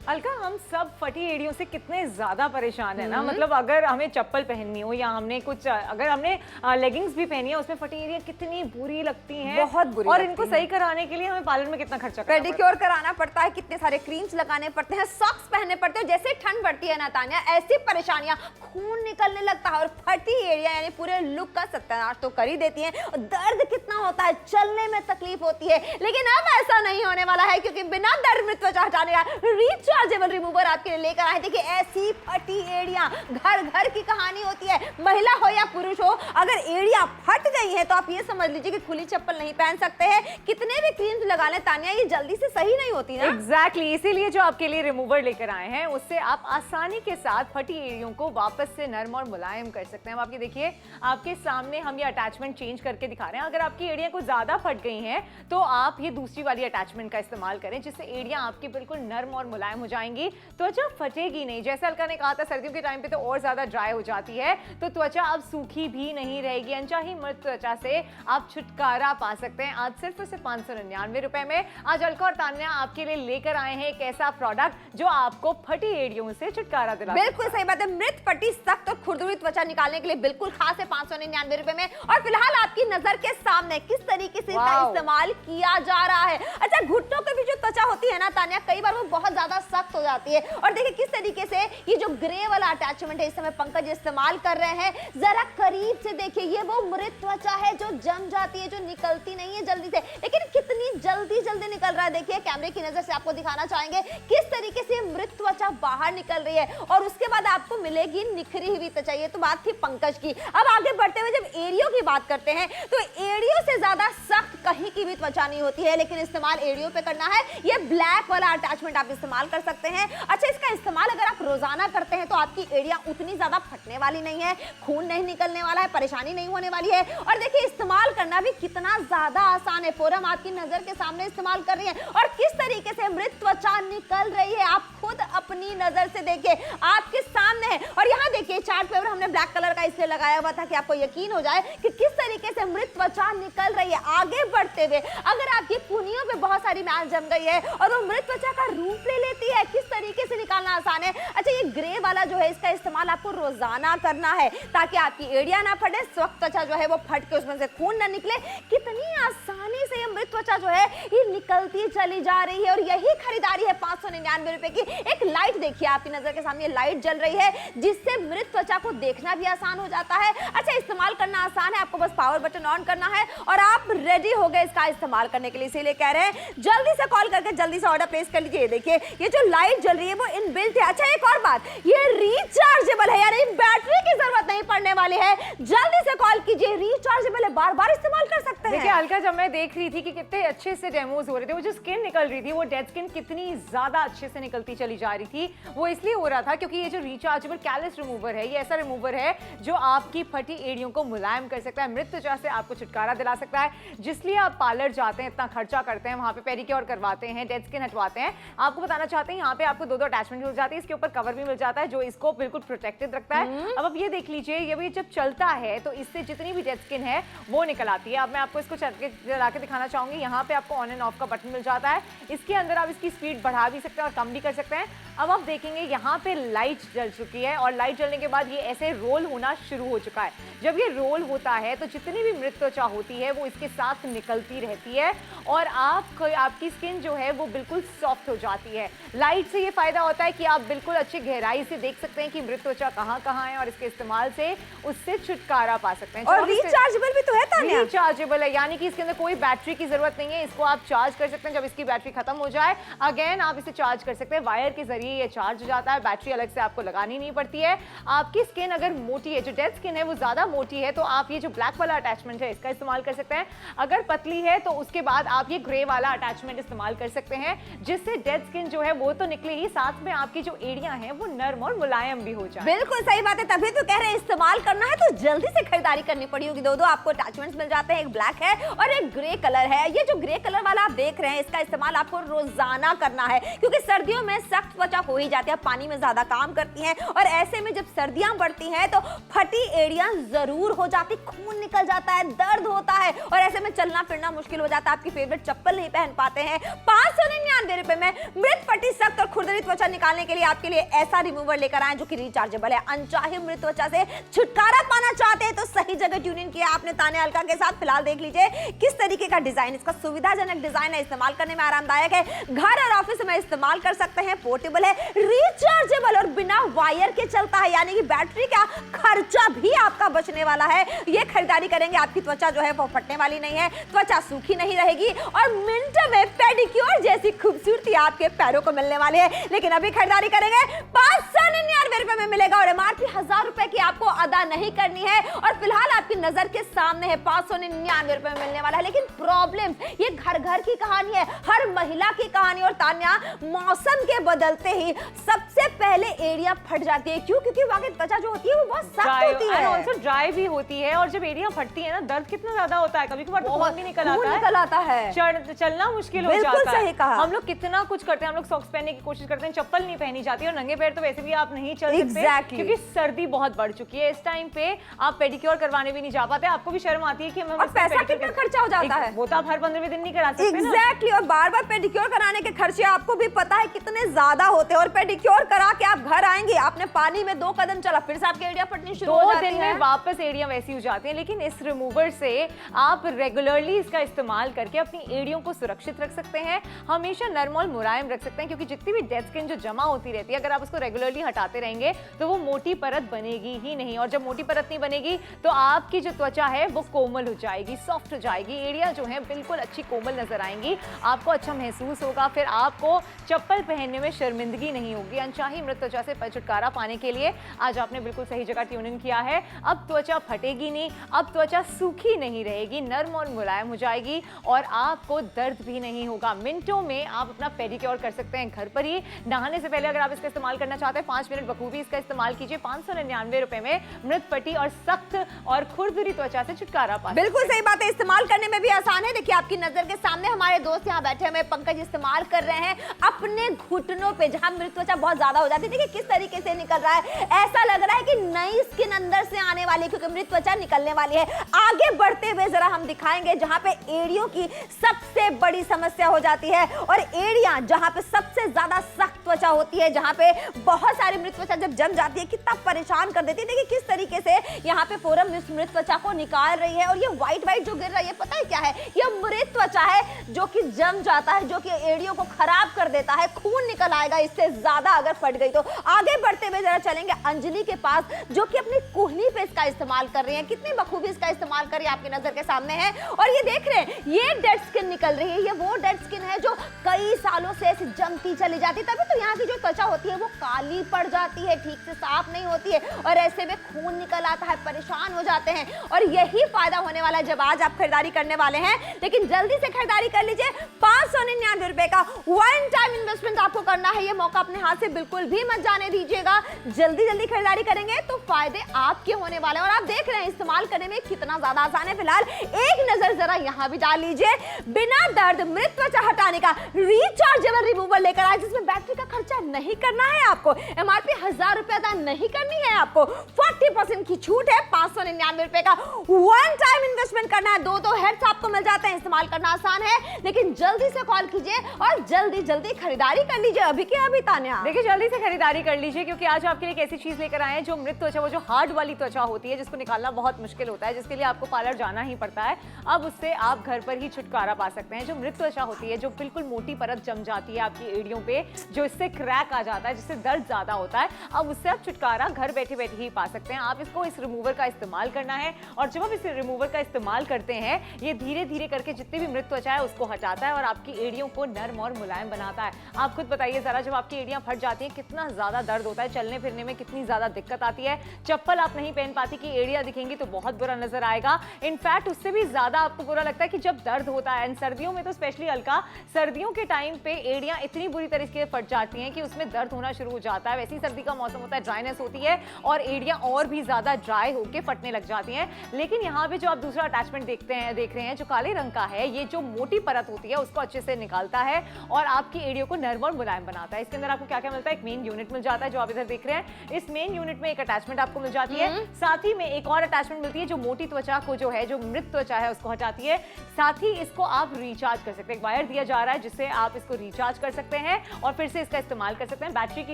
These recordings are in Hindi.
अलका, हम सब फटी एड़ियों से कितने ज्यादा परेशान है ना। मतलब अगर हमें चप्पल पहननी हो या हमने कुछ अगर हमने लेगिंग्स भी पहनी है उसमें फटी एड़ियां कितनी बुरी लगती हैं, बहुत बुरी और लगती इनको हैं। सही कराने के लिए हमें पार्लर में कितना खर्चा करना पेडिक्योर कराना पड़ता है, कितने सारे क्रीम्स लगाने पड़ते हैं, सॉक्स पहनने पड़ते हैं। जैसे ठंड बढ़ती है ना तान्या, ऐसी परेशानियां, खून निकलने लगता है और फटी एड़ियां यानी पूरे लुक का सत्यानाश तो कर ही देती हैं। और दर्द कितना होता है, चलने में तकलीफ होती है। लेकिन अब ऐसा नहीं होने वाला है, क्योंकि बिना दर्द में त्वचा हटाने का रिचार्जेबल रिमूवर आपके लिए लेकर आए। देखिए, ऐसी फटी एड़ियां घर घर की कहानी होती है, महिला हो या पुरुष हो, अगर एड़ियां फट गई है तो आप ये समझ लीजिए कि खुली चप्पल नहीं पहन सकते हैं। कितने भी क्रीम्स लगा लें तान्या, ये जल्दी से सही नहीं होती ना। एग्जैक्टली, इसीलिए जो आपके लिए रिमूवर लेकर आए हैं उससे आप आसानी के साथ फटी एड़ियों को वापस से नर्म और मुलायम कर सकते हैं। अब आपके देखिए, आपके सामने हम ये अटैचमेंट चेंज करके दिखा रहे हैं। अगर आपकी एड़ियां कुछ ज्यादा फट गई हैं तो आप ये दूसरी वाली अटैचमेंट का इस्तेमाल करें, जिससे एड़ियां आपकी बिल्कुल नर्म और मुलायम हो जाएंगी, त्वचा फटेगी नहीं। जैसे अलका ने कहा था, सर्दियों के टाइम पे तो और ज्यादा ड्राई हो जाती है, तो त्वचा अब सूखी भी नहीं रहेगी। अनचाही मृत त्वचा से आप छुटकारा पा सकते हैं आज सिर्फ और सिर्फ 599 रुपए में। आज अलका और तान्या आपके लिए लेकर आए हैं एक ऐसा प्रोडक्ट जो आपको फटी एड़ियों से छुटकारा दिलाता है। बिल्कुल सही बात है। मृत, फटी, सख्त और खुरदुरी त्वचा निकालने के लिए बिल्कुल खास है 599 रुपए में। और फिलहाल आपकी नजर के सामने किस तरीके से इसका इस्तेमाल किया जा रहा है। अच्छा, घुटनों के भी जो त्वचा होती है ना तान्या, कई बार वो बहुत ज्यादा सख्त हो जाती है। और देखिए किस तरीके से ये जो ग्रे वाला अटैचमेंट है इस समय पंकज इस्तेमाल कर रहे हैं। जरा करीब से देखिए, ये वो मृत त्वचा है जो जम जाती है, जो निकलती नहीं है जल्दी से, लेकिन कितनी जल्दी जल्दी निकल रहा है। देखिए, कैमरे की नजर से आपको दिखाना चाहेंगे किस तरीके से मृत त्वचा बाहर निकल रही है, और उसके बाद आपको मिलेगी निखरी हुई त्वचा। ये तो बात थी पंकज की। अब आगे बढ़ते हुए जब एड़ियों की बात करते हैं तो एड़ियों से ज्यादा सख्त कहीं की भी त्वचा नहीं होती है, लेकिन इस्तेमाल एड़ियों पे करना है। ये ब्लैक वाला अटैचमेंट आप इस्तेमाल कर सकते हैं। अच्छा, इसका इस्तेमाल अगर आप रोजाना करते हैं तो आपकी एड़ियां उतनी ज्यादा फटने वाली नहीं है, खून नहीं निकलने वाला है, परेशानी नहीं होने वाली है। और देखिए, इस्तेमाल करना भी कितना ज्यादा आसान है। फोरम आपकी नजर के सामने इस्तेमाल कर रही है और किस तरीके से मृत त्वचा निकल रही है आप खुद अपनी नजर से देखिए, आपके सामने है। और यहाँ देखिए, चार्ट पेपर हमने ब्लैक कलर का इसलिए लगाया हुआ था कि आपको यकीन हो जाए कि किस तरीके से मृत त्वचा निकल रही है। आगे बढ़ते हुए अगर आपकी कुनियों पे बहुत सारी मैल जम गई है और वो मृत त्वचा का रूप ले लेती है, किस तरीके से निकालना आसान है। अच्छा, ये ग्रे वाला जो है इसका इस्तेमाल आपको रोजाना करना है ताकि आपकी एड़ियां ना फटे, सख्त त्वचा जो है वो फट के उसमें से खून ना निकले। कितनी आसानी से ये मृत त्वचा जो है ये निकलती चली जा रही है। और यही खरीदारी है 599 रुपए की। एक लाइट देखिए आपकी नजर के सामने, लाइट जल रही है जिससे मृत त्वचा को देखना भी आसान हो जाता है। अच्छा, इस्तेमाल करना आसान है, आपको बस पावर बटन ऑन करना है और आप रेडी हो गए इसका इस्तेमाल करने के लिए। इसीलिए कह रहे हैं जल्दी से कॉल करके जल्दी से ऑर्डर प्लेस कर लीजिए। देखिए, ये जो लाइट जल रही है वो इनबिल्ट है। अच्छा, एक और बात, ये रिचार्जेबल है, यानी बैटरी की जरूरत नहीं पड़ने वाली है। जल्दी से कॉल कीजिए, रिचार्जेबल है, बार बार इस्तेमाल कर सकते हैं। देखिए अलका, जब मैं देख रही थी कि कितने अच्छे से डेमोज हो रहे थे, वो जो स्किन निकल रही थी, वो डेड स्किन कितनी ज्यादा अच्छे से निकलती चली जा रही थी, वो इसलिए हो रहा था क्योंकि ये जो रिचार्जेबल कैलस रिमूवर है, ये ऐसा रिमूवर है जो आपकी फटी एड़ियों को मुलायम कर सकता है, मृत त्वचा से आपको छुटकारा दिला सकता है। जिसलिए आप पार्लर जाते हैं, इतना खर्चा करते हैं, वहां पे पेडिक्योर करवाते हैं, डेड स्किन हटवाते हैं। आपको बताना चाहते हैं, यहाँ पे आपको दो अटैचमेंट मिल जाती है, इसके ऊपर कवर भी मिल जाता है जो इसको बिल्कुल प्रोटेक्टेड रखता है। अब आप ये देख लीजिए, ये भी जब चलता है तो इससे जितनी भी डेड स्किन है वो निकल आती है। अब मैं आपको इसको चला के दिखाना चाहूंगी। यहाँ पे आपको ऑन एंड ऑफ का बटन मिल जाता है, इसके अंदर आप इसकी स्पीड बढ़ा भी सकते हैं और कम भी कर सकते हैं। अब आप देखेंगे यहाँ पे लाइट जल चुकी है और लाइट जलने के बाद ये ऐसे रोल होना शुरू हो चुका है। जब ये रोल होता है तो जितनी भी मृत त्वचा होती है वो इसके साथ निकलती रहती है और आपकी स्किन जो है वो बिल्कुल सॉफ्ट हो जाती है। लाइट से ये फायदा होता है कि आप बिल्कुल अच्छी गहराई से देख सकते हैं कि मृत त्वचा कहाँ है और इसके इस्तेमाल से उससे छुटकारा पा सकते हैं। और रिचार्जेबल भी तो है तान्या। रिचार्जेबल है, यानी कि इसके अंदर कोई बैटरी की जरूरत नहीं है। इसको आप चार्ज कर सकते हैं, जब इसकी बैटरी खत्म हो जाए अगेन आप इसे चार्ज कर सकते हैं। वायर के जरिए ये चार्ज हो जाता है, बैटरी अलग से आपको लगानी नहीं पड़ती है। आपकी स्किन अगर मोटी है, जो डेड स्किन है वो ज्यादा मोटी है, तो आप ये जो ब्लैक वाला अटैचमेंट है इसका इस्तेमाल कर सकते हैं। अगर पतली है तो उसके बाद आप ये ग्रे वाला अटैचमेंट इस्तेमाल कर सकते हैं, जिससे डेड स्किन जो है वो तो निकले ही, साथ में आपकी जो एड़ियां हैं वो नर्म और मुलायम भी हो जाए। बिल्कुल सही बात है, तभी तो कह रहे हैं इस्तेमाल करना है तो जल्दी से खरीदारी करनी पड़ी होगी। दो आपको अटैचमेंट्स मिल जाते हैं, एक ब्लैक है और एक ग्रे कलर है। ये जो ग्रे कलर वाला आप देख रहे हैं इसका इस्तेमाल आपको रोजाना करना है, क्योंकि सर्दियों में सख्त त्वचा हो ही जाती है, पानी में ज्यादा काम करती हैं और ऐसे में जब सर्दियां बढ़ती हैं तो फटी एड़ियां जरूर हो जाती, खून निकल जाता है, दर्द होता है और ऐसे में चलना फिरना मुश्किल हो जाता है, आपकी फेवरेट चप्पल नहीं पहन पाते हैं। 599 रुपए में मृत, फटी, सख्त और खुरदरी सुनहरी त्वचा निकालने के लिए आपके लिए ऐसा रिमूवर लेकर आए जो कि रिचार्जेबल है। अनचाही मृत त्वचा से छुटकारा पाना चाहते हैं तो सही जगह ट्यून इन किया आपने तान्या अलका के साथ। फिलहाल देख लीजिए किस तरीके का डिजाइन, इसका सुविधाजनक डिजाइन है, इस्तेमाल करने में आरामदायक है, घर और ऑफिस में इस्तेमाल कर सकते हैं, पोर्टेबल है, रिचार्जेबल और बिना वायर के चलता है, यानी कि बैटरी का खर्चा भी आपका बचने वाला है। ये खरीदारी करेंगे आपकी त्वचा जो है वो फटने वाली नहीं है, त्वचा सूखी नहीं रहेगी और मिनट में पेडिक्योर जैसी खूबसूरती आपके पैरों को मिलने वाली है। लेकिन अभी खरीदारी करेंगे 599 रुपए में मिलेगा और एमआरपी 1000 रुपए की आपको अदा नहीं करनी है और फिलहाल आपकी नजर के सामने है 599 रुपए में मिलने वाला है। लेकिन प्रॉब्लम ये घर घर की कहानी है, हर महिला की कहानी। और तान्या, मौसम के बदलते ही सबसे पहले एड़ियां फट जाती है। क्यों? क्योंकि वहां की त्वचा जो होती है वो बहुत सख्त होती है, ऑल्सो ड्राई भी होती है और जब एड़ियां फटती है ना दर्द कितना ज्यादा होता है, कभी-कभार तो खून भी निकल आता है, चलना मुश्किल हो जाता है। बिल्कुल सही कहा। हम लोग कितना कुछ करते हैं, हम लोग सॉक्स पहनने की कोशिश करते हैं, चप्पल नहीं पहनी जाती और नंगे पैर तो वैसे भी आप नहीं चल सकते क्योंकि सर्दी बहुत बढ़ चुकी है। इस टाइम पे आप पेडिक्योर करवाने भी नहीं जा पाते, आपको भी शर्म आती है कि और पैसा कितना खर्चा हो जाता है, वो तो आप हर 15वें दिन नहीं करा सकते ना। एग्जैक्टली, और बार-बार पेडिक्योर कराने के खर्चे आपको भी पता है कितने ज्यादा होते हैं और पेडिक्योर करा के आप घर आएंगे, आपने पानी में 2 कदम चला फिर से आपके एड़ियां फटनी शुरू हो जाती है, 2 दिन में वापस एड़ियां वैसी हो जाती हैं। लेकिन इस रिमूवर से आप रेगुलरली इसका इस्तेमाल करके अपनी एड़ियों को सुरक्षित रख सकते हैं, हमेशा नरम और मुलायम रख सकते हैं क्योंकि जितनी भी डेड स्किन जो जमा होती रहती है अगर आप उसको रेगुलरली हटाते रहेंगे तो वो मोटी परत बनेगी ही नहीं और जब मोटी परत नहीं बनेगी तो आपकी जो त्वचा है वो कोमल हो जाएगी, सॉफ्ट हो जाएगी, एड़ियां जो हैं बिल्कुल अच्छी कोमल नजर आएंगी, आपको अच्छा महसूस होगा, फिर आपको चप्पल पहनने में शर्मिंदगी नहीं होगी। अनचाही मृत त्वचा से छुटकारा पाने के लिए आज आपने बिल्कुल सही जगह ट्यून इन किया है। अब त्वचा फटेगी नहीं, अब त्वचा सूखी नहीं रहेगी, नरम और मुलायम हो जाएगी और आपको दर्द भी नहीं होगा। मिनटों में आप अपना पेडिक्योर कर सकते हैं घर पर ही। नहाने से पहले अगर आप इसका इस्तेमाल करना चाहते हैं 5 मिनट बखूबी इसका इस्तेमाल कीजिए। 599 रुपए में मृत पटी और सख्त और खुरदुरी त्वचा से छुटकारा पा। बिल्कुल सही बात है, इस्तेमाल करने में भी आसान है। देखिए आपकी नजर के सामने हमारे दोस्त यहाँ बैठे हुए पंकज इस्तेमाल कर रहे हैं अपने घुटनों पे जहां मृत त्वचा बहुत ज्यादा हो जाती है। देखिए किस तरीके से निकल रहा है, ऐसा लग रहा है कि नई स्किन अंदर से आने वाली है क्योंकि मृत त्वचा निकलने वाली है। आगे बढ़ते हुए जरा हम दिखाएंगे जहां पे एड़ियों की सबसे बड़ी समस्या हो जाती है और एड़ियां जहां पे सबसे ज्यादा सख्त त्वचा होती है, जहां पे बहुत सारी मृत त्वचा जब जम जाती है कितना परेशान कर देती है। देखिए किस तरीके से यहाँ पे फोरम इस मृत त्वचा को निकाल रही है और ये व्हाइट व्हाइट जो गिर रही है पता है क्या है, ये मृत त्वचा है जो कि जम जाता है, जो कि एड़ियों को खराब कर देता है, खून निकल आएगा इससे ज्यादा अगर फट गई तो। आगे बढ़ते हुए जरा चलेंगे अंजलि के पास जो कि अपनी कुहनी पे इसका इस्तेमाल कर रही है, कितनी बखूबी इसका इस्तेमाल कर रही है आपकी नजर के सामने है। और ये देख रहे हैं ये डेड स्किन निकल रही है, ये वो डेड स्किन है जो कई सालों से ऐसे जमती चली जाती है, तभी तो यहाँ की जो त्वचा होती है वो काली पड़ जाती है, ठीक से साफ नहीं होती है और ऐसे में खून निकल आता है, परेशान हो जाते हैं। और यही फायदा होने वाला है जब आज आप खरीदारी करने वाले हैं। लेकिन जल्दी से खरीदारी कर लीजिए, 599 रुपए का वन टाइम इन्वेस्टमेंट आपको करना है, ये मौका अपने हाथ से बिल्कुल भी मत जाने दीजिएगा। जल्दी जल्दी खरीदारी करेंगे तो फायदे आपके होने वाले हैं और आप देख रहे हैं इस्तेमाल करने में कितना ज्यादा आसान है। फिलहाल एक नजर जरा यहाँ भी डाल लीजिए, बिना दर्द मृत त्वचा हटाने का रिचार्जेबल रिमूवर लेकर आए जिसमें बैटरी का खर्चा नहीं करना है आपको, एमआरपी 1000 रुपए अदा नहीं करनी है आपको, 40% की छूट है, 599 रुपए का वन टाइम इन्वेस्टमेंट करना है, 2 हेड्स आपको मिल जाते हैं। इस्तेमाल करना आसान है लेकिन जल्दी से कॉल कीजिए और जल्दी जल्दी खरीदारी कर लीजिए अभी के अभी। तान्या देखिए जल्दी से खरीदारी कर लीजिए क्योंकि आज आपके लिए एक ऐसी चीज लेकर आए हैं जो मृत त्वचा, वो जो हार्ड वाली त्वचा होती है जिसको निकालना बहुत मुश्किल होता है, जिसके लिए आपको पार्लर जाना ही पड़ता है, अब उससे आप घर पर ही छुटकारा पा सकते हैं। जो मृत त्वचा होती है जो बिल्कुल मोटी परत जम जाती है आपकी एड़ियों पे, जो इससे क्रैक आ जाता है, जिससे दर्द ज्यादा होता है, अब उससे आप छुटकारा घर बैठे बैठे ही पा सकते हैं। आप इसको इस रिमूवर का इस्तेमाल करना है और जब आप इस रिमूवर का इस्तेमाल करते हैं ये धीरे धीरे करके जितनी भी मृत त्वचा है उसको हटाता है और आपकी एड़ियों को नर्म और मुलायम बनाता है। आप खुद बताइए जरा, जब आपकी एड़ियां फट जाती हैं कितना ज्यादा दर्द होता है, चलने फिरने में कितनी ज्यादा दिक्कत आती है, चप्पल आप नहीं पहन पाती कि एड़ियां दिखेंगी तो बहुत बुरा नजर आएगा। इनफैक्ट उससे भी ज्यादा आपको बुरा लगता है कि जब दर्द होता है, सर्दियों में तो स्पेशली हल्का, सर्दियों के टाइम पे एड़ियां इतनी बुरी तरीके से फट जाती हैं कि उसमें दर्द होना शुरू हो जाता है। वैसे ही सर्दी का मौसम होता है, ड्राइनेस होती है और एड़ियां और भी ज्यादा ड्राई होकर फटने लग जाती हैं। लेकिन यहाँ पे जो आप दूसरा अटैचमेंट देख रहे हैं जो काले रंग का है, ये जो मोटी परत होती है उसको अच्छे से निकालता है और आपकी एड़ियों को नर्म और मुलायम बनाता है। इसके अंदर आपको क्या क्या मिलता है, एक मेन यूनिट मिल जाता है जो आप इधर देख रहे हैं। इस मेन यूनिट में एक अटैचमेंट आपको मिल जाती है, साथ ही में एक और अटैचमेंट मिलती है जो मोटी त्वचा को जो है, जो मृत त्वचा है उसको हटाती है। साथ ही इसको आप रिचार्ज कर सकते हैं, एक वायर दिया जा रहा है जिससे आप इसको रिचार्ज कर सकते हैं और फिर से इसका इस्तेमाल कर सकते हैं। बैटरी की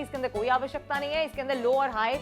इसके अंदर कोई आवश्यकता नहीं है। इसके अंदर लो और हाई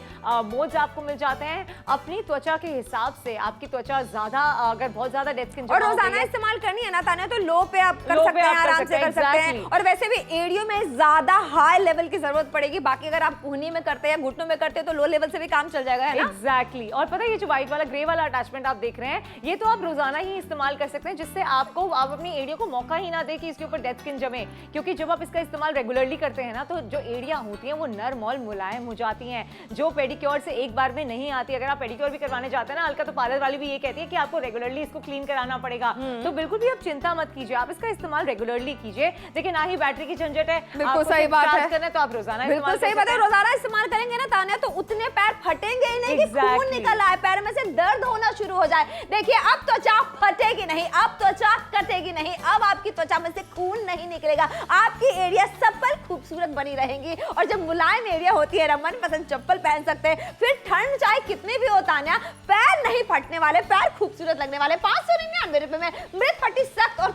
मोड्स आपको मिल जाते हैं। अपनी त्वचा के हिसाब से आपकी त्वचा ज्यादा अगर बहुत ज्यादा डेड स्किन और रोजाना इस्तेमाल करनी है ना तान्या, तो लो पे आप कर सकते हैं, आराम से कर सकते हैं। और वैसे भी एड़ियों में ज्यादा हाई लेवल की जरूरत पड़ेगी, बाकी अगर आप कोहनी में करते हैं, घुटनों में करते हैं तो लो लेवल से भी काम चल जाएगा, है ना? एग्जैक्टली। और पता है ये जो व्हाइट वाला ग्रे वाला अटैचमेंट आप देख रहे हैं, ये तो आप रोजाना ही इस्तेमाल कर सकते हैं, जिससे आप अपनी एड़ियों को मौका ही ना दे कि इसके ऊपर डेड स्किन जमे। क्योंकि जब आप इसका इस्तेमाल रेगुलरली करते हैं ना, तो जो एड़ियां होती हैं वो नर्म और मुलायम हो जाती हैं, जो पेडिक्योर से एक बार में नहीं आती। अगर आप पेडिक्योर भी करवाने जाते हैं ना हल्का, तो पार्लर वाली भी ये कहती है कि आपको रेगुलरली इसको क्लीन कराना पड़ेगा। तो बिल्कुल भी आप चिंता मत कीजिए, आप इसका इस्तेमाल रेगुलरली कीजिए। देखिए ना ही बैटरी की झंझट है, बिल्कुल सही बात है, करना है तो आप रोजाना बिल्कुल सही बात है। रोजाना इस्तेमाल करेंगे ना तान्या, तो उतने पैर फटेंगे ही नहीं कि खून निकल आए, पैर में से दर्द होना शुरू हो जाए। देखिए अब त्वचा फटेगी नहीं, अब त्वचा कटेगी नहीं, अब आपकी त्वचा में से खून नहीं निकलेगा, आपकी एरिया सप्पल खूबसूरत बनी रहेंगी। और जब मुलायम एरिया होती है ना, मनपसंद चप्पल पहन सकते हैं, फिर ठंड चाहे कितनी भी हो तान्या, पैर नहीं फटने वाले, पैर खूबसूरत लगने वाले। 599 रुपए में मृत पट्टी सख्त और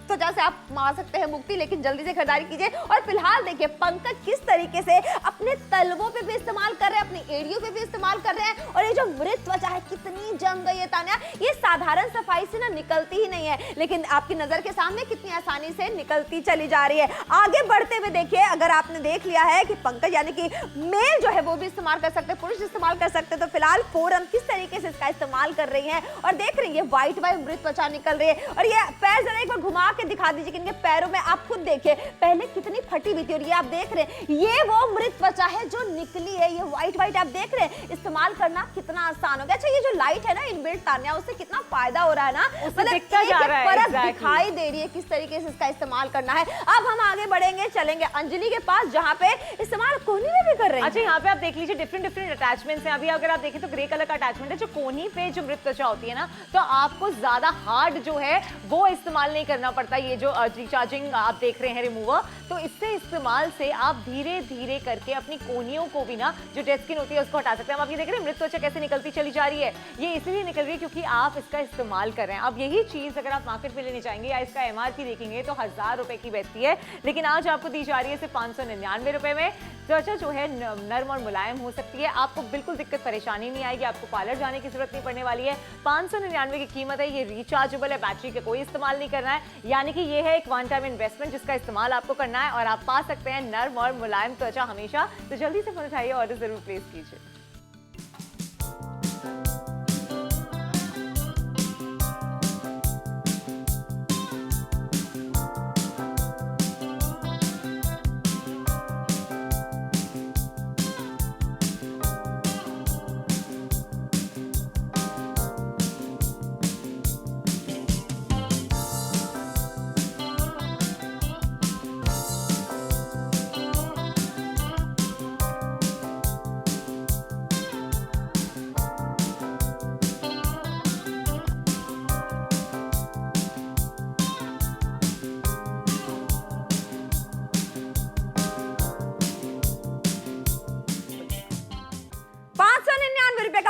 त्वचा से आप मा सकते हैं मुक्ति। लेकिन जल्दी से खरीदारी कीजिए। और फिलहाल देखिए पंकज किस तरीके से अपने तलवों पे भी इस्तेमाल कर रहे हैं, अपनी एड़ियों पे भी इस्तेमाल कर रहे हैं। और ये जो मृत त्वचा है कितनी जम गई है तान्या, ये साधारण सफाई से ना निकलती ही नहीं है, लेकिन आपकी नजर के सामने कितनी आसानी से निकलती चली जा रही है। आगे बढ़ते हुए देखिए, अगर आपने देख लिया है कि पंकज यानी कि मेल जो है वो भी इस्तेमाल कर सकते हैं, पुरुष इस्तेमाल कर सकते हैं, तो फिलहाल फोरम किस तरीके से इसका इस्तेमाल कर रही है और देख रही है व्हाइट मृत त्वचा निकल रही है। और ये पैर जरा एक बार घुमा के दिखा दीजिए कि इनके पैरों में आप खुद देखिए पहले कितनी फटी हुई थी, और ये आप देख रहे हैं ये वो मृत त्वचा है जो निकली है। ये व्हाइट आप देख रहे हैं, इस्तेमाल करना कितना आसान हो गया। अच्छा, ये जो लाइट है ना इनबिल्ट तान्या, उससे कितना फायदा हो रहा है ना, मतलब फर्क दिखाई दे रही है किस तरीके से इसका इस्तेमाल करना है। अब हम आगे बढ़ेंगे, चलेंगे अंजलि के पास जहां पे इस्तेमाल कोहनी में भी कर रहे हैं। अच्छा, यहाँ पे आप देख लीजिए डिफरेंट अटैचमेंट्स हैं। अभी अगर आप देखें तो ग्रे कलर का अटैचमेंट है, जो कोहनी पे जो मृत त्वचा होती है ना, तो आपको ज्यादा हार्ड जो है वो इस्तेमाल नहीं करना पड़ता। ये जो रिचार्जिंग आप देख रहे हैं रिमूवर, तो इससे इस्तेमाल से आप धीरे धीरे करके अपनी कोहनियों को भी ना जो डेड स्किन होती है उसको हटा सकते हैं। अब आप ये देख रहे हैं मृत त्वचा कैसे निकलती चली जा रही है, ये इसलिए निकल रही है क्योंकि आप इसका इस्तेमाल कर रहे हैं। अब यही चीज अगर आप मार्केट में लेने जाएंगे या इसका MRP देखेंगे तो 1000 रुपए की बैठती है, लेकिन आज आपको दी जा रही है सिर्फ 599 रुपए में। त्वचा जो है नर्म और मुलायम हो सकती है, आपको बिल्कुल दिक्कत परेशानी नहीं आएगी, आपको पार्लर जाने की जरूरत नहीं पड़ने वाली है। 599 की कीमत है, ये रिचार्जेबल है, बैटरी का कोई इस्तेमाल नहीं करना है, यानी कि ये है एक वन टाइम इन्वेस्टमेंट जिसका इस्तेमाल आपको करना है और आप पा सकते हैं नर्म और मुलायम त्वचा हमेशा। तो जल्दी से फोन उठाइए, ऑर्डर जरूर प्लेस कीजिए।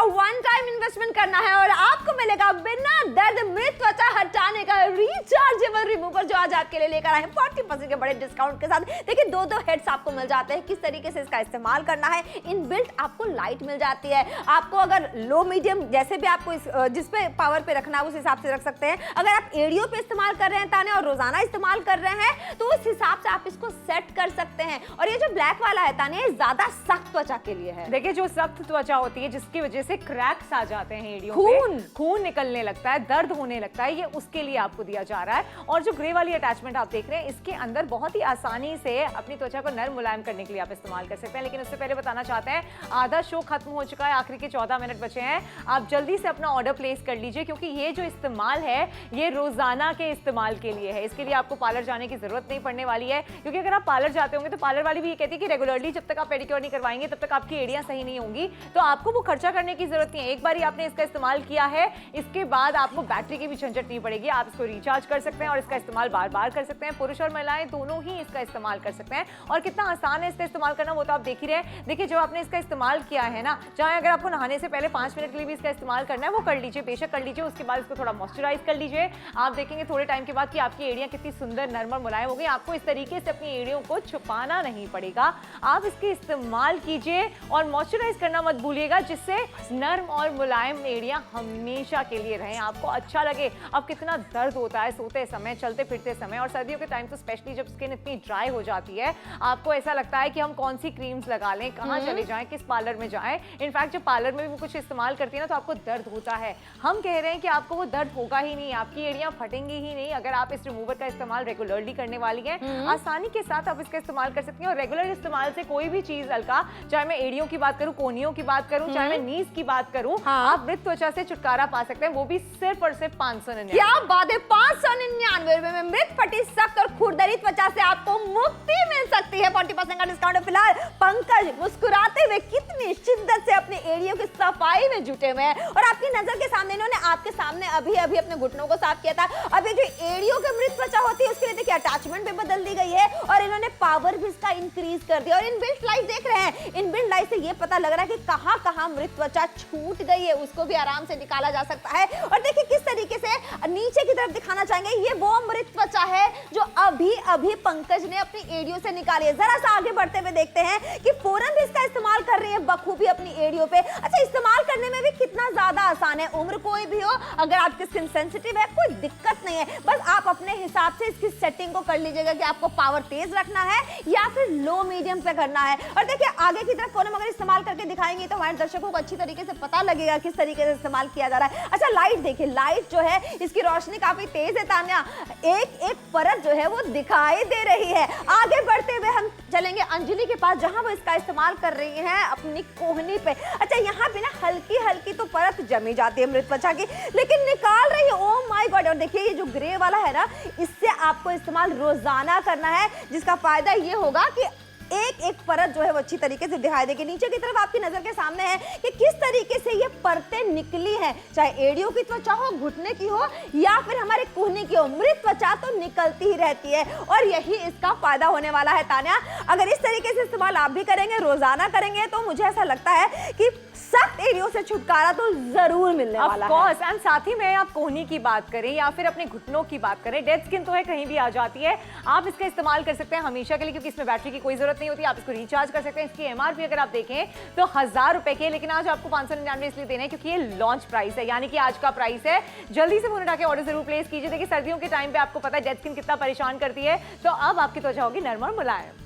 वन टाइम इन्वेस्टमेंट करना है और आपको मिलेगा बिना दर्द मृत त्वचा हटाने का रिचार्जेबल रिमूवर, जो आज आपके लिए लेकर आए हैं 40% के बड़े डिस्काउंट के साथ। देखिए दो हेड्स आपको मिल जाते हैं, किस तरीके से इसका इस्तेमाल करना है। इनबिल्ट आपको लाइट मिल जाती है, आपको अगर लो मीडियम जैसे भी आपको जिस पे पावर पे रखना है उस हिसाब से रख सकते हैं। अगर आप एड़ियों पे इस्तेमाल कर रहे हैं ताने और रोजाना इस्तेमाल कर रहे हैं तो उस हिसाब से आप इसको सेट कर सकते हैं। और ये जो ब्लैक वाला है ताने, ज्यादा सख्त त्वचा के लिए है। देखिए जो सख्त त्वचा होती है जिसकी वजह से क्रैक्स आ जाते हैं एड़ियों पे, खून निकलने लगता है, दर्द होने लगता है, ये उसके लिए आपको दिया जा रहा है। और जो ग्रे वाली अटैचमेंट आप देख रहे हैं, इसके अंदर बहुत ही आसानी से अपनी त्वचा को नर्म मुलायम करने के लिए आप इस्तेमाल कर सकते हैं। लेकिन उससे पहले बताना चाहते हैं आधा शो खत्म हो चुका है, आखिरी के 14 मिनट बचे हैं। आप जल्दी से अपना ऑर्डर प्लेस कर लीजिए क्योंकि ये जो इस्तेमाल है ये रोजाना के इस्तेमाल के लिए है। इसके लिए आपको पार्लर जाने की जरूरत नहीं पड़ने वाली है, क्योंकि अगर आप पार्लर जाते होंगे तो पार्लर वाली भी ये कहती है कि रेगुलरली जब तक आप पेडिक्योर नहीं करवाएंगे तब तक आपकी एड़ियां सही नहीं होंगी, तो आपको वो खर्चा करने की जरूरत नहीं है। एक बार ही आपने इसका इस्तेमाल किया है, इसके बाद आपको बैटरी की भी झंझट नहीं पड़ेगी। आप इसको रिचार्ज कर सकते हैं और इसका इस्तेमाल बार बार कर सकते हैं। पुरुष और महिलाएं दोनों ही इसका इस्तेमाल कर सकते हैं। और कितना आसान है इसका इस्तेमाल करना, वो तो आप देख ही रहे हैं। देखिए, जब आपने इसका इस्तेमाल किया है ना, चाहे अगर आपको नहाने से पहले 5 मिनट के लिए भी इसका इस्तेमाल करना है वो कर लीजिए, बेशक कर लीजिए। उसके बाद इसको थोड़ा मॉइस्चराइज कर लीजिए। आप देखेंगे थोड़े टाइम के बाद कि आपकी एड़ियां कितनी सुंदर नरम और मुलायम हो गई। आपको इस तरीके से अपनी एड़ियों को छुपाना नहीं पड़ेगा। आप इसके इस्तेमाल कीजिए और मॉइस्चराइज करना मत भूलिएगा, जिससे नरम और मुलायम एड़ियां हमेशा के लिए रहें, आपको अच्छा लगे। अब कितना दर्द होता है सोते समय, चलते फिरते समय, और सर्दियों के टाइम तो स्पेशली जब स्किन इतनी ड्राई हो जाती है, आपको ऐसा लगता है कि हम कौन सी क्रीम्स लगा लें, कहाँ चले जाएं, किस पार्लर में जाएं। इनफैक्ट जब पार्लर में भी वो कुछ इस्तेमाल करती है ना, तो आपको दर्द होता है। हम कह रहे हैं कि आपको वो दर्द होगा ही नहीं, आपकी एड़ियां फटेंगी ही नहीं अगर आप इस रिमूवर का इस्तेमाल रेगुलरली करने वाली हैं। आसानी के साथ आप इसका इस्तेमाल कर सकती हैं। और रेगुलर इस्तेमाल से कोई भी चीज अलका, चाहे मैं एड़ियों की बात करूं, कोहनियों की बात करूं, चाहे मैं नीज की बात करूं, आप मृत त्वचा से छुटकारा पा सकते हैं, वो भी सिर्फ और सिर्फ 599। क्या बात है, 599 रुपए में मृत फटी सख्त और खुरदरी त्वचा से आपको मुक्ति मिल सकती है। 40% का डिस्काउंट है। फिलहाल पंकज मुस्कुराते हुए कितनी शिद्दत से अपने एड़ियों की सफाई में जुटे हुए हैं, और आपकी नजर के सामने इन्होंने आपके सामने अभी अभी अपने घुटनों को साफ किया था। अब ये जो एड़ियों की मृत त्वचा होती है उसके लिए देखिए अटैचमेंट भी बदल दी गई है, और इन्होंने पावर भी इसका इंक्रीज कर दिया। और इनबिल्ट लाइट देख रहे हैं, इनबिल्ट लाइट से ये पता लग रहा है कि कहां कहां मृत त्वचा छूट गई है, उसको भी आराम से निकाला जा सकता है। और देखिए किस तरीके से नीचे की तरफ दिखाना चाहेंगे, ये वो मृत त्वचा है जो अभी अभी पंकज ने अपनी एड़ियों से निकाली है। जरा सा आगे बढ़ते हुए देखते हैं कि पूरन भी इसका इस्तेमाल कर रही है बखूबी अपनी एड़ियों पे। अच्छा, इस्तेमाल करने में भी कितना ज्यादा आसान है, उम्र कोई भी हो, अगर आपकी स्किन सेंसिटिव है कोई दिक्कत नहीं है। बस आप अपने हिसाब से इसकी सेटिंग को कर लीजिएगा कि आपको पावर तेज रखना है या फिर लो मीडियम पे करना है। और देखिए आगे की तरफ कोने अगर इस्तेमाल करके दिखाएंगे तो हमारे दर्शकों को अच्छी तरीके से पता लगेगा किस तरीके से इस्तेमाल किया जा रहा है। अच्छा, लाइट देखिए, लाइट जो है इसकी रोशनी काफी तेज है तान्या, एक एक परत जो है वो दिखाई दे रही है। आगे बढ़ते हुए हम चलेंगे अंजलि के पास, जहां वो इसका इस्तेमाल कर रही हैं अपनी कोहनी पे। अच्छा, यहाँ पे ना हल्की हल्की तो परत जमी जाती है मृत त्वचा की, लेकिन निकाल रही है। Oh my God. और देखिए ये जो ग्रे वाला है ना, इससे आपको इस्तेमाल रोजाना करना है, जिसका फायदा ये होगा कि एक एक परत जो है वो अच्छी तरीके से दिखाई देगी। नीचे की तरफ आपकी नजर के सामने है कि किस तरीके से ये परतें निकली हैं, चाहे एड़ियों की त्वचा हो, घुटने की हो या फिर हमारे कोहनी की हो, मृत त्वचा तो निकलती ही रहती है। और यही इसका फायदा होने वाला है तान्या। अगर इस तरीके से इस्तेमाल आप भी करेंगे, रोजाना करेंगे, तो मुझे ऐसा लगता है कि सख्त एड़ियों से छुटकारा तो जरूर मिलने वाला है। एंड साथ ही में आप कोहनी की बात करें या फिर अपने घुटनों की बात करें, डेड स्किन तो है कहीं भी आ जाती है, आप इसका इस्तेमाल कर सकते हैं हमेशा के लिए, क्योंकि इसमें बैटरी की कोई जरूरत नहीं होती। आप इसको रिचार्ज कर सकते हैं। इसकी एमआरपी अगर आप देखें तो 1000 रुपए की है, लेकिन आज आपको 599 इसलिए देना है क्योंकि ये लॉन्च प्राइस है, यानी कि आज का प्राइस है। जल्दी से फोन उठा के ऑर्डर जरूर प्लेस कीजिए। देखिए सर्दियों के टाइम पे आपको पता है डेड स्किन कितना परेशान करती है, तो अब आपकी त्वचा होगी नरम और मुलायम।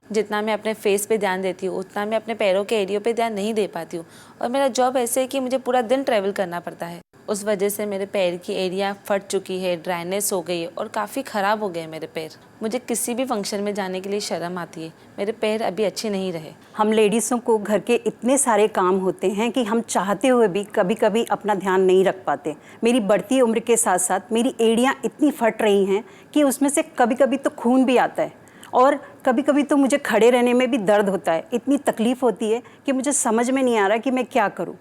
जितना मैं अपने फेस पे ध्यान देती हूँ उतना मैं अपने पैरों के एरियो पे ध्यान नहीं दे पाती हूँ। और मेरा जॉब ऐसे है कि मुझे पूरा दिन ट्रैवल करना पड़ता है, उस वजह से मेरे पैर की एरिया फट चुकी है, ड्राइनेस हो गई है और काफ़ी ख़राब हो गए मेरे पैर। मुझे किसी भी फंक्शन में जाने के लिए शर्म आती है, मेरे पैर अभी अच्छे नहीं रहे। हम लेडीज़ों को घर के इतने सारे काम होते हैं कि हम चाहते हुए भी कभी कभी अपना ध्यान नहीं रख पाते। मेरी बढ़ती उम्र के साथ साथ मेरी एड़ियाँ इतनी फट रही हैं कि उसमें से कभी कभी तो खून भी आता है, और कभी कभी तो मुझे खड़े रहने में भी दर्द होता है। इतनी तकलीफ़ होती है कि मुझे समझ में नहीं आ रहा कि मैं क्या करूं।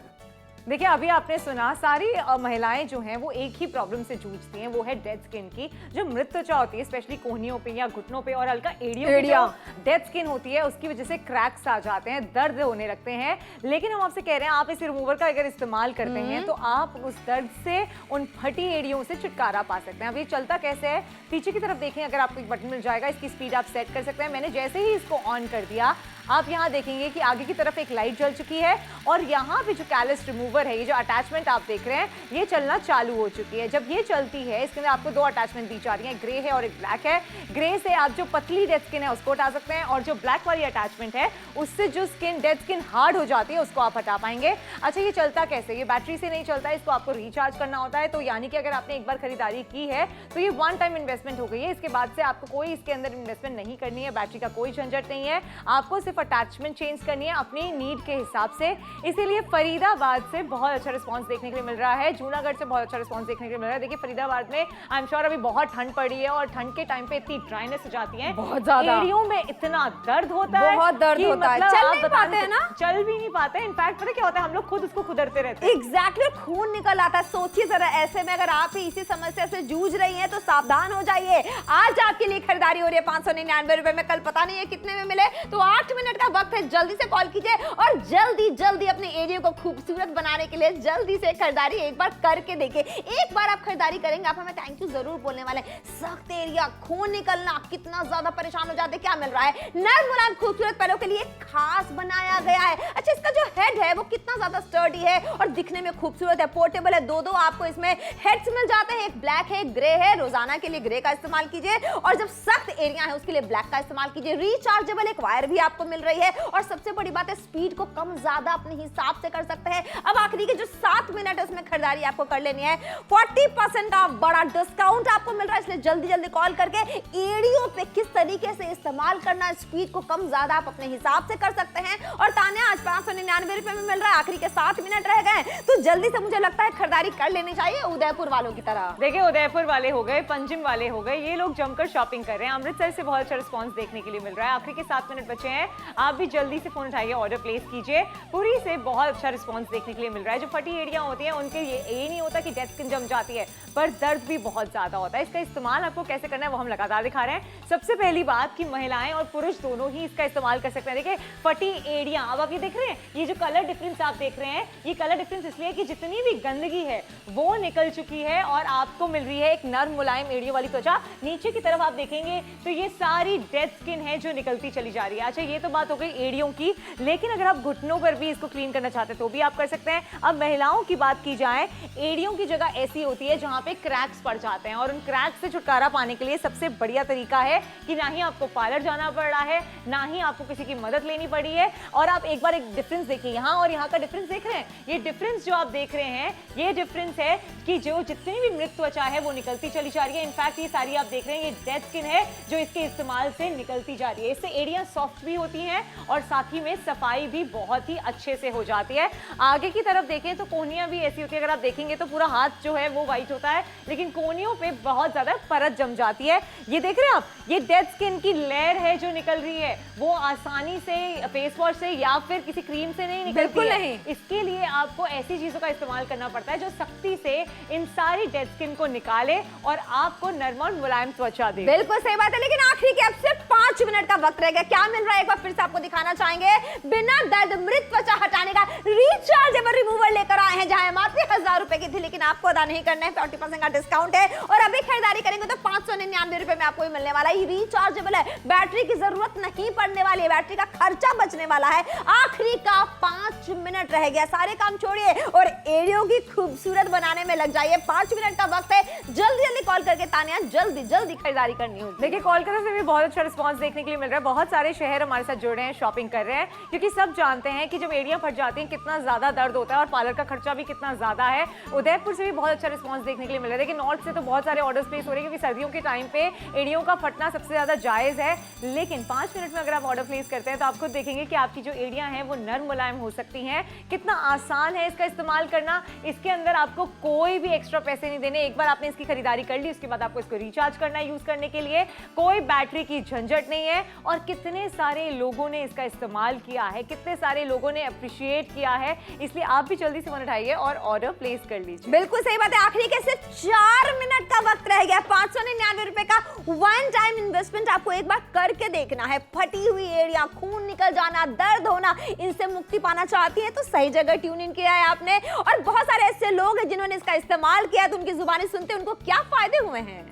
देखिए अभी आपने सुना सारी महिलाएं जो हैं वो एक ही प्रॉब्लम से जूझती हैं, वो है डेड स्किन की। जो मृत त्वचा होती है स्पेशली कोहनियों पे या घुटनों पे और हल्का एड़ियों पे जो डेड स्किन होती है उसकी वजह से क्रैक्स आ जाते हैं, दर्द होने लगते हैं। लेकिन हम आपसे कह रहे हैं आप इस रिमूवर का अगर इस्तेमाल करते हैं तो आप उस दर्द से, उन फटी एड़ियों से छुटकारा पा सकते हैं। अब ये चलता कैसे है, पीछे की तरफ देखें, अगर आपको एक बटन मिल जाएगा, इसकी स्पीड आप सेट कर सकते हैं। मैंने जैसे ही इसको ऑन कर दिया आप यहाँ देखेंगे कि आगे की तरफ एक लाइट जल चुकी है और यहाँ पे जो कैलस रिमूवर है, ये जो अटैचमेंट आप देख रहे हैं, ये चलना चालू हो चुकी है। जब ये चलती है इसके अंदर आपको 2 अटैचमेंट दी जा रही हैं, ग्रे है और एक ब्लैक है। ग्रे से आप जो पतली डेड स्किन है उसको हटा सकते हैं और जो ब्लैक वाली अटैचमेंट है उससे जो स्किन डेड स्किन हार्ड हो जाती है उसको आप हटा पाएंगे। अच्छा ये चलता कैसे, ये बैटरी से नहीं चलता है, इसको आपको रिचार्ज करना होता है। तो यानी कि अगर आपने एक बार खरीदारी की है तो ये वन टाइम इन्वेस्टमेंट हो गई है, इसके बाद से आपको कोई इसके अंदर इन्वेस्टमेंट नहीं करनी है, बैटरी का कोई झंझट नहीं है, आपको सिर्फ अटैचमेंट चेंज करनी है अपनी नीड के हिसाब से। इसीलिए फरीदाबाद से बहुत अच्छा रिस्पांस देखने के लिए मिल रहा है, जूनागढ़ से बहुत अच्छा रिस्पांस देखने के लिए मिल रहा है। देखिए फरीदाबाद में आई एम श्योर अभी बहुत ठंड पड़ी है और ठंड के टाइम पे इतनी ड्राइनेस हो जाती है, बहुत ज्यादा एड़ियों में इतना दर्द होता है, बहुत दर्द कि होता है, मतलब चल आप नहीं बता पाते हैं ना, चल भी नहीं पाते हैं। इनफैक्ट पता क्या होता है, हम लोग खुद उसको खुदरते रहते हैं। एग्जैक्टली खून निकल आता है। सोचिए जरा, ऐसे में अगर आप ही इसी समस्या से जूझ रही हैं तो सावधान हो जाइए। आज आपके लिए खरीदारी हो रही है 599 रुपए में, कल पता नहीं है कितने में मिले। तो 8 मिनट का वक्त है, जल्दी से कॉल कीजिए और जल्दी जल्दी अपने एरिया को खूबसूरत बनाने के लिए जल्दी से खरीदारी एक बार करके देखिए। एक बार आप खरीदारी करेंगे आप हमें थैंक यू जरूर बोलने वाले हैं। सख्त एरिया, खून निकलना, कितना ज्यादा परेशान हो जाते, क्या मिल रहा है, नर्म मुलायम खूबसूरत पैरों के लिए खास बनाया गया है। अच्छा इसका जो हेड है वो कितना ज्यादा स्टर्डी है और दिखने में खूबसूरत है, पोर्टेबल है। दो आपको इसमें हेड्स मिल जाते हैं, एक ब्लैक है, एक ग्रे है। रोजाना के लिए ग्रे का इस्तेमाल कीजिए और जब सख्त एरिया है उसके लिए ब्लैक का इस्तेमाल कीजिए। रिचार्जेबल एक वायर भी आपको मिल रही है और सबसे बड़ी बात है स्पीड को कम ज्यादा अपने हिसाब से कर सकते हैं। अब आखिरी के जो 7 मिनट है उसमें खरीदारी आपको कर लेनी है। 40% का बड़ा डिस्काउंट आपको मिल रहा है, इसलिए जल्दी जल्दी कॉल करके एड़ियों पे किस तरीके से इस्तेमाल करना, स्पीड को कम ज्यादा आप अपने हिसाब से कर सकते हैं। और तान्या आज 599 रुपए में मिल रहा है, आखिरी के 7 मिनट रह गए तो जल्दी से मुझे लगता है खरीदारी कर लेनी चाहिए उदयपुर वालों की तरह। देखिए उदयपुर वाले हो गए, पंजिम वाले हो गए, ये लोग जमकर शॉपिंग कर रहे हैं। अमृतसर से बहुत अच्छा रिस्पांस देखने के लिए मिल रहा है। आखिरी के 7 मिनट बचे हैं, आप भी जल्दी से फोन उठाइए, ऑर्डर प्लेस कीजिए। पुरी से बहुत अच्छा रिस्पांस देखने के लिए मिल रहा है। जो फटी एड़ियां होती हैं उनके ये नहीं होता कि डेड स्किन जम जाती है, पर दर्द भी बहुत ज्यादा होता है। इसका इस्तेमाल आपको कैसे करना है वो हम लगातार दिखा रहे हैं। सबसे पहली बात कि महिलाएं और पुरुष दोनों ही इसका इस्तेमाल कर सकते हैं। देखिए फटी एड़ियां, अब आप ये देख रहे हैं, ये जो कलर डिफरेंस आप देख रहे हैं, ये कलर डिफरेंस इसलिए कि जितनी भी गंदगी है वो निकल चुकी है और आपको मिल रही है एक नर्म मुलायम एड़ियों वाली त्वचा। नीचे की तरफ आप देखेंगे तो ये सारी डेड स्किन है जो निकलती चली जा रही है। अच्छा ये तो बात हो गई एड़ियों की, लेकिन अगर आप घुटनों पर भी इसको क्लीन करना चाहते हैं तो भी आप कर सकते हैं। अब महिलाओं की बात की जाए, एड़ियों की जगह ऐसी होती है जहां पे क्रैक्स पड़ जाते हैं और उन क्रैक्स से छुटकारा पाने के लिए सबसे बढ़िया तरीका है कि ना ही आपको पार्लर जाना पड़ रहा है, ना ही आपको किसी की मदद लेनी पड़ी है। और आप एक बार एक डिफरेंस देखिए, यहाँ और यहाँ का डिफरेंस देख रहे हैं, ये डिफरेंस जो आप देख रहे हैं ये डिफरेंस है कि जो जितनी भी मृत त्वचा है वो निकलती चली जा रही है। इनफैक्ट ये सारी आप देख रहे हैं ये डेड स्किन है जो इसके इस्तेमाल से निकलती जा रही है। इससे एड़ियां सॉफ्ट भी होती हैं और साथ ही में सफाई भी बहुत ही अच्छे से हो जाती है। आगे की तरफ देखें तो कोहनियां भी ऐसी होती है, अगर आप देखेंगे तो पूरा हाथ जो है वो व्हाइट होता है, लेकिन कोहनियों पे बहुत ज्यादा परत जम जाती है। ये देख रहे हैं आप, ये डेड स्किन की लेयर है जो निकल रही है, वो आसानी से फेस वॉश से या फिर किसी क्रीम से नहीं निकलती बिल्कुल है। नहीं। इसके लिए आपको ऐसी चीजों का इस्तेमाल करना पड़ता है जो सख्ती से इन सारी डेड स्किन को निकाले और आपको नर्म और मुलायम त्वचा दे। बिल्कुल सही बात है, लेकिन आखिरी के अब सिर्फ 5 मिनट का वक्त रह गया। क्या मिल रहा है एक बार फिर से आपको दिखाना चाहेंगे। बिना दर्द मृत त्वचा हटाने का रिचार्जेबल रिमूवर लेकर आए हैं, जहां मात्र 1000 रुपए की थी, लेकिन आपको अदा नहीं करना है। 40% का डिस्काउंट है और अभी खरीदारी करेंगे तो 599 रुपए में आपको मिलने वाला है। रिचार्जेबल है, बैटरी की जरूरत नहीं पड़ने वाली है, बैटरी का खर्चा बचने वाला है। आखिरी का 5 मिनट रह गया, सारे काम छोड़िए और एड़ियों की खूबसूरत बनाने में लग जाइए। 5 मिनट का वक्त है, जल्दी जल्दी कॉल करके तानिया जल्दी जल्दी खरीदारी करनी होगी। देखिए कोलकाता से भी बहुत अच्छा रिस्पांस देखने के लिए मिल रहा है। बहुत सारे शहर हमारे साथ जुड़ रहे हैं, शॉपिंग कर रहे हैं, क्योंकि सब जानते हैं कि जब एड़ियां फट जाती हैं कितना ज्यादा दर्द होता है और पार्लर का खर्चा भी कितना ज्यादा है। उदयपुर से भी बहुत अच्छा रिस्पांस देखने के लिए मिल रहा है। देखिए नॉर्थ से तो बहुत सारे ऑर्डर्स प्लेस हो रहे हैं, क्योंकि सर्दियों के टाइम पे एड़ियों का फटना सबसे ज्यादा जायज है। लेकिन 5 मिनट में अगर आप ऑर्डर प्लेस करते हैं तो आप खुद देखेंगे कि आपकी जो एड़ियां हैं वो नर्म मुलायम हो सकती हैं। कितना आसान है इसका इस्तेमाल करना, इसके अंदर आपको कोई भी एक्स्ट्रा पैसे नहीं देने। एक बार आपने इसकी खरीदारी कर ली उसके बाद आपको इसको रिचार्ज करना है यूज करने के लिए, कोई बैटरी की झंझट नहीं है। और कितने सारे लोगों ने इसका इस्तेमाल किया है, कितने सारे लोगों ने अप्रिशिएट किया है, इसलिए आप भी जल्दी से फोन उठाइए और ऑर्डर प्लेस कर लीजिए। बिल्कुल सही बात है। आखिरी के सिर्फ 4 मिनट का वक्त रह गया। 599 रुपए का वन टाइम इन्वेस्टमेंट आपको एक बार करके देखना है। फटी हुई एड़ियां, खून निकल जाना, दर्द होना, इनसे मुक्ति पाना चाहती हैं तो सही जगह ट्यून इन किया है आपने। और बहुत सारे ऐसे लोग हैं जिन्होंने इसका इस्तेमाल किया तो उनकी जुबानी सुनते उनको क्या फायदे हुए हैं।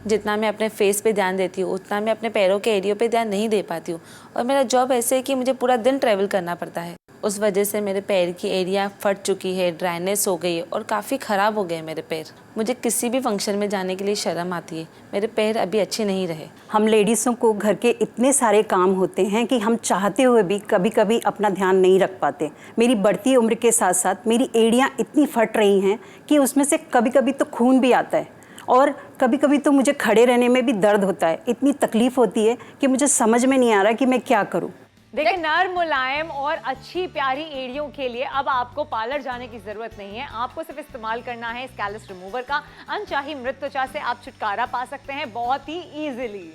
जितना मैं अपने फेस पे ध्यान देती हूँ उतना मैं अपने पैरों के एरियो पे ध्यान नहीं दे पाती हूँ। और मेरा जॉब ऐसे है कि मुझे पूरा दिन ट्रैवल करना पड़ता है। उस वजह से मेरे पैर की एरिया फट चुकी है, ड्राइनेस हो गई है और काफ़ी ख़राब हो गए मेरे पैर। मुझे किसी भी फंक्शन में जाने के लिए शर्म आती है। मेरे पैर अभी अच्छे नहीं रहे। हम लेडीज़ों को घर के इतने सारे काम होते हैं कि हम चाहते हुए भी कभी कभी अपना ध्यान नहीं रख पाते। मेरी बढ़ती उम्र के साथ साथ मेरी एड़ियाँ इतनी फट रही हैं कि उसमें से कभी कभी तो खून भी आता है और कभी कभी तो मुझे खड़े रहने में भी दर्द होता है। इतनी तकलीफ़ होती है कि मुझे समझ में नहीं आ रहा कि मैं क्या करूँ। देखिए, नर्म, मुलायम और अच्छी प्यारी एड़ियों के लिए अब आपको पार्लर जाने की जरूरत नहीं है। आपको सिर्फ इस्तेमाल करना है इस कैलस रिमूवर का। अनचाही मृत त्वचा से आप छुटकारा पा सकते हैं बहुत ही इजीली।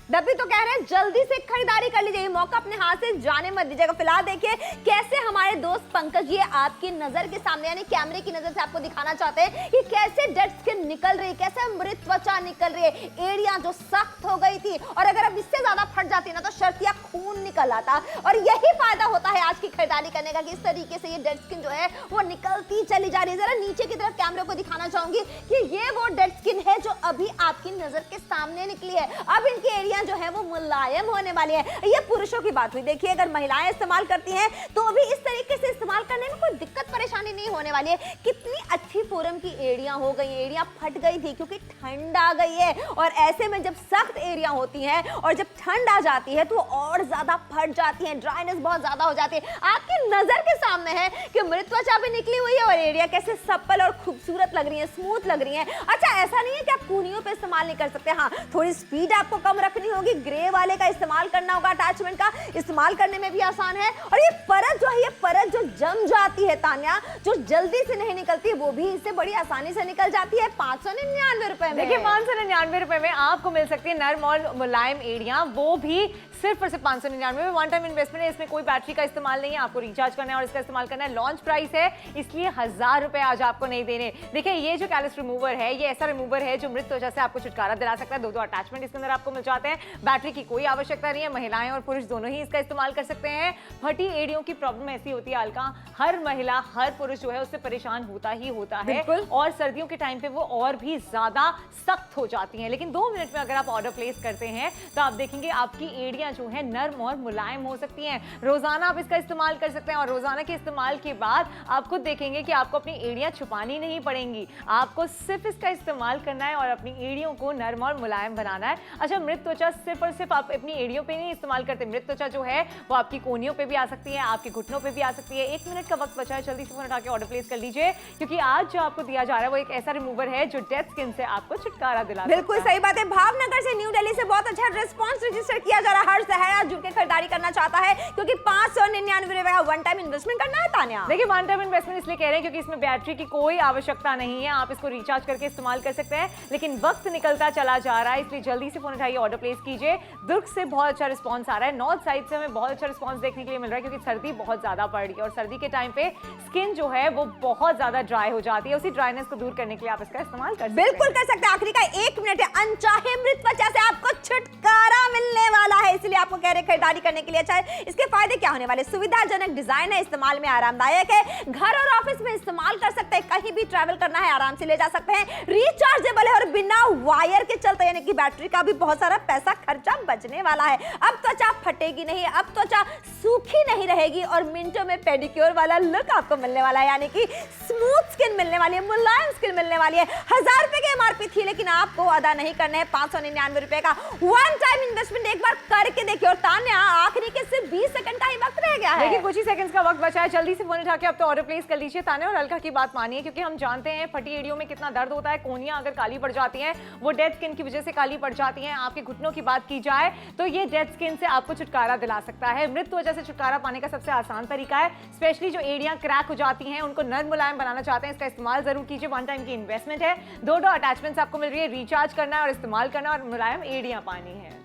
डब्बी तो कह रहे हैं जल्दी से खरीदारी कर लीजिए, मौका अपने हाथ से जाने मत दीजिएगा। फिलहाल देखिए कैसे हमारे दोस्त पंकज ये आपकी नजर के सामने यानी कैमरे की नजर से आपको दिखाना चाहते हैं कि कैसे डेड स्किन निकल रही है, कैसे मृत त्वचा निकल रही है। एड़ियां जो सख्त हो गई थी और अगर अब इससे ज्यादा फट जाती ना तो शर्तिया खून निकल आता। और यही फायदा होता है आज की खरीदारी करने का कि इस तरीके से ये डेड स्किन जो है वो निकलती चली जा रही है। जरा नीचे की तरफ कैमरे को दिखाना चाहूंगी कि ये वो डेड स्किन है जो अभी आपकी नजर के सामने निकली है। अब इनकी एड़ियां जो है वो मुलायम होने वाली है। ये पुरुषों की बात हुई। देखिए अगर महिलाएं इस्तेमाल करती हैं तो भी इस तरीके से इस्तेमाल करने में कोई दिक्कत परेशानी नहीं होने वाली है। कितनी अच्छी फोरम की एड़ियां हो गई, एड़ियां फट गई थी क्योंकि ठंड आ गई है और ऐसे में जब सख्त एड़ियां होती हैं और जब ठंड आ जाती है तो और ज्यादा फट जाती हैं, ड्राइनेस बहुत ज्यादा हो जाती है। आपकी नजर के सामने है कि मृत त्वचा भी निकली हुई है और एड़ियां कैसे सप्पल और खूबसूरत लग रही है, स्मूथ लग रही है। अच्छा ऐसा नहीं है कि आप कूनियों पे इस्तेमाल नहीं कर सकते। हाँ, थोड़ी स्पीड आपको कम रखनी होगी, ग्रे वाले का इस्तेमाल करना होगा, अटैचमेंट का इस्तेमाल करने में भी आसान है। और ये परत जो है, ये परत जो जम जाती है तान्या, जो जल्दी से नहीं निकलती, वो भी इससे बड़ी आसानी से निकल जाती है 599 रुपए में। देखिए 599 रुपए में आपको मिल सकती है नर्म और मुलायम एड़ियां, वो भी सिर्फ और सिर्फ 599 में। वन टाइम इन्वेस्टमेंट है, इसमें कोई बैटरी का इस्तेमाल नहीं है, आपको रिचार्ज करना है और इसका इस्तेमाल करना है। लॉन्च प्राइस है इसलिए 1000 रुपए आज आपको नहीं देने। देखिए ये जो कैलस रिमूवर है ये ऐसा रिमूवर है जो मृत त्वचा से आपको छुटकारा दिला सकता है। दो अटैचमेंट इसके अंदर आपको मिल जाते हैं। बैटरी की कोई आवश्यकता नहीं है, महिलाएं और पुरुष दोनों ही इसका इस्तेमाल कर सकते हैं। फटी एड़ियों की प्रॉब्लम ऐसी होती है अलका, हर महिला हर पुरुष जो है उससे परेशान होता ही होता है और सर्दियों के टाइम पे वो और भी ज्यादा सख्त हो जाती हैं। लेकिन 2 मिनट में अगर आप ऑर्डर प्लेस करते हैं तो आप देखेंगे आपकी एड़ियां जो है नर्म और मुलायम हो सकती हैं। रोजाना आप इसका इस्तेमाल कर सकते हैं और रोजाना के इस्तेमाल के बाद आप खुद देखेंगे कि आपको अपनी एड़ियां छुपानी नहीं पड़ेंगी। आपको सिर्फ इसका इस्तेमाल करना है और अपनी एड़ियों को नर्म और मुलायम बनाना है। अच्छा, मृत त्वचा सिर्फ और सिर्फ आप अपनी एड़ियों पे नहीं इस्तेमाल करते। मृत त्वचा जो है वो आपकी कोहनियों पे भी आ सकती है, आपके घुटनों पे भी आ सकती है। 1 मिनट का वक्त बचा है, जल्दी से फोन उठा के ऑर्डर प्लेस कर लीजिए क्योंकि आज जो आपको दिया जा रहा है वो एक ऐसा रिमूवर है जो डेड स्किन से आपको छुटकारा दिला सकता है। बिल्कुल सही बात है। भावनगर से न्यू दिल्ली से बहुत अच्छा रिस्पांस रजिस्टर किया जा रहा है। हर शहर आज जुड़ के खरीदारी करना चाहता है क्योंकि 599 रुपए का वन टाइम इन्वेस्टमेंट करना है तान्या। देखिए वन टाइम इन्वेस्टमेंट इसलिए कह रहे हैं क्योंकि इसमें बैटरी की कोई आवश्यकता नहीं है, आप इसको रिचार्ज करके इस्तेमाल कर सकते हैं। लेकिन वक्त निकलता चला जा रहा है इसलिए जल्दी से फोन उठाइए, ऑर्डर प्लेस कीजिए। दुर्ग से बहुत अच्छा रिस्पांस आ रहा है, नॉर्थ साइड से हमें बहुत अच्छा रिस्पांस देखने के लिए मिल रहा है क्योंकि सर्दी बहुत ज्यादा पड़ रही है और सर्दी के टाइम पे स्किन जो है वो बहुत ज्यादा ड्राई हो जाती है। उसी ड्राइनेस को दूर करने के लिए आप इसका इस्तेमाल कर सकते हैं। बिल्कुल कर सकते हैं। आखिरी का 1 मिनट है, अनचाहे मृत त्वचा से आपको छुटकारा मिलने वाला है इसलिए आपको कह रहे खरीदारी करने के लिए अच्छा है। इसके फायदे क्या होने वाले? सुविधाजनक डिजाइन है, इस्तेमाल में आरामदायक है, घर और ऑफिस में इस्तेमाल कर सकते हैं, कहीं भी ट्रैवल करना है आराम से ले जा सकते हैं, रिचार्जेबल है और बिना वायर के चलता यानी कि बैटरी का भी बहुत सारा पैसा खर्चा बचने वाला है। अब त्वचा फटेगी नहीं, अब त्वचा सूखी नहीं रहेगी और मिनटों में पेडिक्योर वाला लुक आपको मिलने वाला है यानी कि स्मूथ स्किन मिलने वाली है, मुलायम स्किन मिलने वाली है। 1000 रुपए की एमआरपी थी लेकिन आपको अदा नहीं करना है 599 रुपए का वन टाइम इन्वेस्टमेंट एक बार करके देखिए। और तान्या आखिरी के सिर्फ 20 सेकंड का ही वक्त रह गया है। लेकिन कुछ ही सेकंड्स का वक्त बचा है, जल्दी से फोन उठा के अब तो ऑर्डर प्लेस कर लीजिए। तान्या और अलका की बात मानिए क्योंकि हम जानते हैं फटी एड़ियों में कितना दर्द होता है। कोहनियां अगर काली पड़ जाती हैं वो डेड स्किन की वजह से काली पड़ जाती हैं। आपके घुटनों की बात की जाए तो ये डेड स्किन से आपको छुटकारा दिला सकता है। मृत त्वचा से छुटकारा पाने का सबसे आसान तरीका है, स्पेशली जो एड़ियां क्रैक हो जाती हैं उनको नर्म मुलायम बनाना चाहते हैं, इसका इस्तेमाल जरूर कीजिए। वन टाइम की इन्वेस्टमेंट है, 2 अटैचमेंट्स आपको मिल रही है, रिचार्ज करना है और इस्तेमाल करना और मुलायम एड़ियां पानी है।